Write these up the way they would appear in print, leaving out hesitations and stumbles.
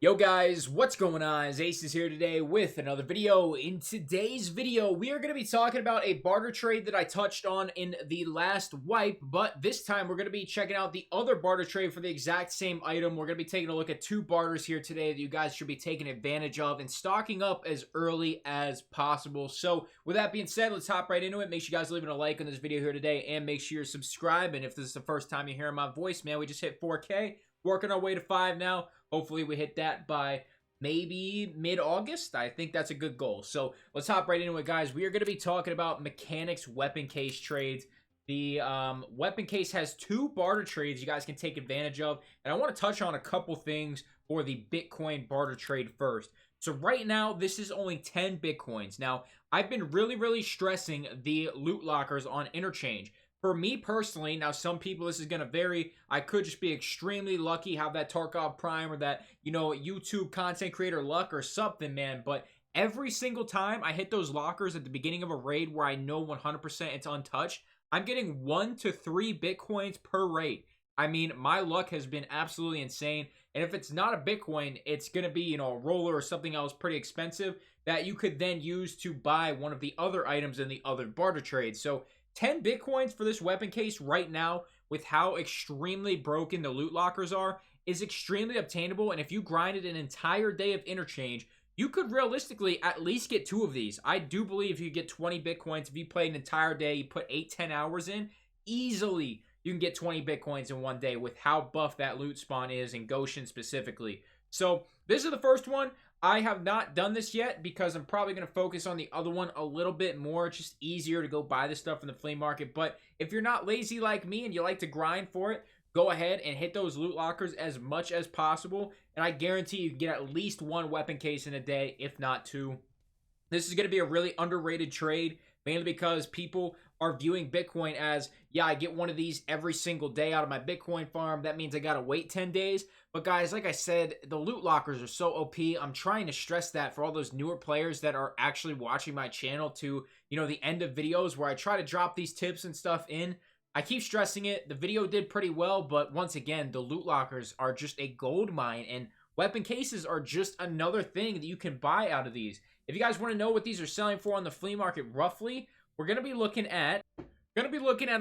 Yo guys, what's going on? Ace is here today with another video. In today's video, we are going to be talking about a barter trade that I touched on in the last wipe, but this time we're going to be checking out the other barter trade for the exact same item. We're going to be taking a look at two barters here today that you guys should be taking advantage of and stocking up as early as possible. So with that being said, let's hop right into it. Make sure you guys leaving a like on this video here today and make sure you're subscribed. And if this is the first time you're hearing my voice, man, we just hit 4K. Working our way to 5 now. Hopefully we hit that by maybe mid-August. I think that's a good goal. So let's hop right into it, guys. We are going to be talking about mechanics weapon case trades. The weapon case has two barter trades you guys can take advantage of. And I want to touch on a couple things for the Bitcoin barter trade first. So right now, this is only 10 Bitcoins. Now, I've been really stressing the loot lockers on interchange. For me personally, now some people, this is going to vary. I could just be extremely lucky, have that Tarkov Prime or that, YouTube content creator luck or something, man. But every single time I hit those lockers at the beginning of a raid where I know 100% it's untouched, I'm getting 1 to 3 Bitcoins per raid. I mean, my luck has been absolutely insane. And if it's not a Bitcoin, it's going to be, a roller or something else pretty expensive that you could then use to buy one of the other items in the other barter trades. So 10 Bitcoins for this weapon case right now, with how extremely broken the loot lockers are, is extremely obtainable. And if you grinded an entire day of interchange, you could realistically at least get 2 of these. I do believe you get 20 Bitcoins. If you play an entire day, you put 8-10 hours in, easily you can get 20 Bitcoins in one day with how buff that loot spawn is, in Goshen specifically. So this is the first one. I have not done this yet because I'm probably going to focus on the other one a little bit more. It's just easier to go buy this stuff in the flea market. But if you're not lazy like me and you like to grind for it, go ahead and hit those loot lockers as much as possible. And I guarantee you get at least 1 weapon case in a day, if not 2. This is going to be a really underrated trade, mainly because people are viewing Bitcoin as, yeah, I get one of these every single day out of my Bitcoin farm. That means I got to wait 10 days. But guys, like I said, the loot lockers are so OP. I'm trying to stress that for all those newer players that are actually watching my channel to, the end of videos where I try to drop these tips and stuff in. I keep stressing it. The video did pretty well, but once again, the loot lockers are just a gold mine, and weapon cases are just another thing that you can buy out of these. If you guys want to know what these are selling for on the flea market roughly, we're going to be looking at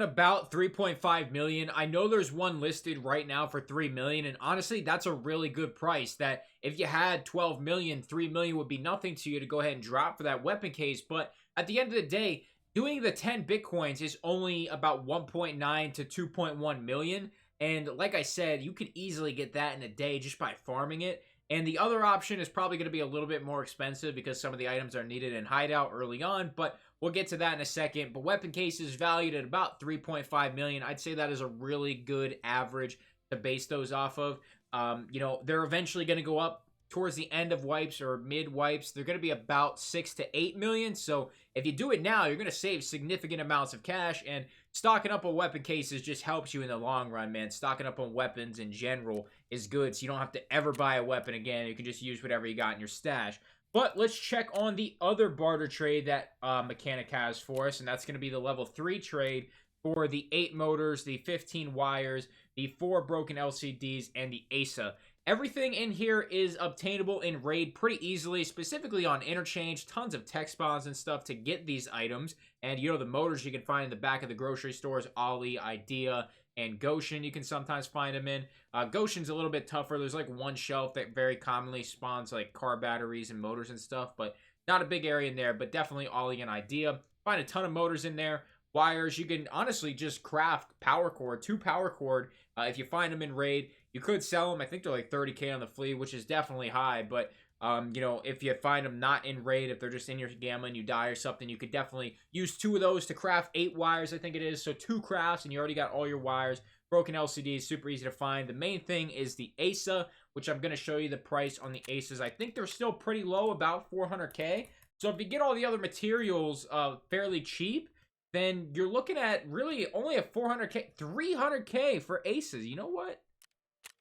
about 3.5 million. I know there's one listed right now for 3 million, and honestly, that's a really good price. That if you had 12 million, 3 million would be nothing to you to go ahead and drop for that weapon case. But at the end of the day, doing the 10 Bitcoins is only about 1.9 to 2.1 million. And like I said, you could easily get that in a day just by farming it. And the other option is probably going to be a little bit more expensive because some of the items are needed in hideout early on, but we'll get to that in a second. But weapon cases valued at about 3.5 million. I'd say that is a really good average to base those off of. They're eventually going to go up towards the end of wipes or mid wipes. They're going to be about 6 to 8 million. So if you do it now, you're going to save significant amounts of cash, and stocking up on weapon cases just helps you in the long run, man. Stocking up on weapons in general is good, so you don't have to ever buy a weapon again. You can just use whatever you got in your stash. But let's check on the other barter trade that Mechanic has for us, and that's going to be the level 3 trade for the 8 motors, the 15 wires, the 4 broken LCDs, and the ASA. Everything in here is obtainable in raid pretty easily, specifically on interchange. Tons of tech spawns and stuff to get these items. And the motors you can find in the back of the grocery stores, Ollie, Idea, and Goshen. You can sometimes find them in. Goshen's a little bit tougher. There's like one shelf that very commonly spawns like car batteries and motors and stuff, but not a big area in there. But definitely Ollie and Idea. Find a ton of motors in there. Wires, you can honestly just craft power cord, 2 power cord if you find them in raid. You could sell them. I think they're like 30K on the flea, which is definitely high. But, if you find them not in raid, if they're just in your gamma and you die or something, you could definitely use 2 of those to craft 8 wires, I think it is. So 2 crafts, and you already got all your wires. Broken LCDs, super easy to find. The main thing is the ASA, which I'm going to show you the price on the ASAs. I think they're still pretty low, about 400K. So if you get all the other materials fairly cheap, then you're looking at really only a 400K, 300K for ASAs. You know what?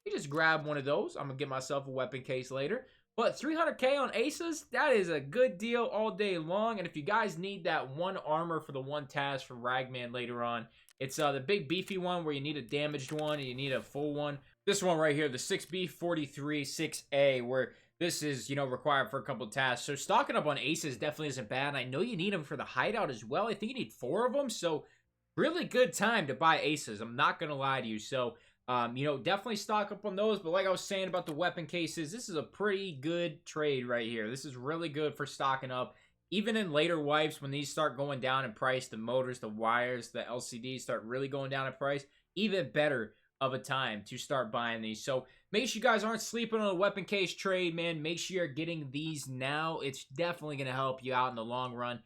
You just grab one of those. I'm going to get myself a weapon case later. But 300K on ASAs, that is a good deal all day long. And if you guys need that 1 armor for the 1 task from Ragman later on, it's the big beefy one where you need a damaged one and you need a full one. This one right here, the 6B43 6A, where this is, required for a couple of tasks. So stocking up on aces definitely isn't bad. I know you need them for the hideout as well. I think you need 4 of them. So really good time to buy aces. I'm not going to lie to you. So, definitely stock up on those. But like I was saying about the weapon cases, this is a pretty good trade right here. This is really good for stocking up. Even in later wipes, when these start going down in price, the motors, the wires, the LCDs start really going down in price, even better of a time to start buying these. So make sure you guys aren't sleeping on a weapon case trade, man. Make sure you're getting these now. It's definitely going to help you out in the long run.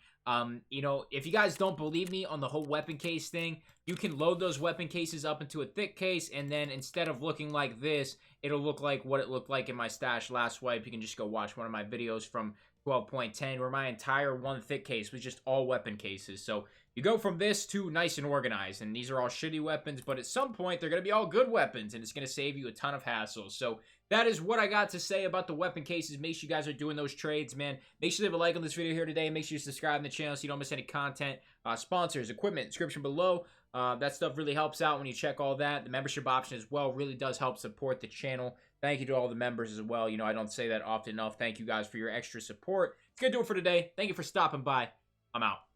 If you guys don't believe me on the whole weapon case thing, you can load those weapon cases up into a thick case, and then instead of looking like this, it'll look like what it looked like in my stash last wipe. You can just go watch one of my videos from 12.10 where my entire one thick case was just all weapon cases. So you go from this to nice and organized, and these are all shitty weapons, but at some point they're going to be all good weapons, and it's going to save you a ton of hassles. So that is what I got to say about the weapon cases. Make sure you guys are doing those trades, man. Make sure you leave a like on this video here today. Make sure you subscribe to the channel so you don't miss any content. Sponsors, equipment, description below. That stuff really helps out when you check all that. The membership option as well really does help support the channel. Thank you to all the members as well. I don't say that often enough. Thank you guys for your extra support. It's going to do it for today. Thank you for stopping by. I'm out.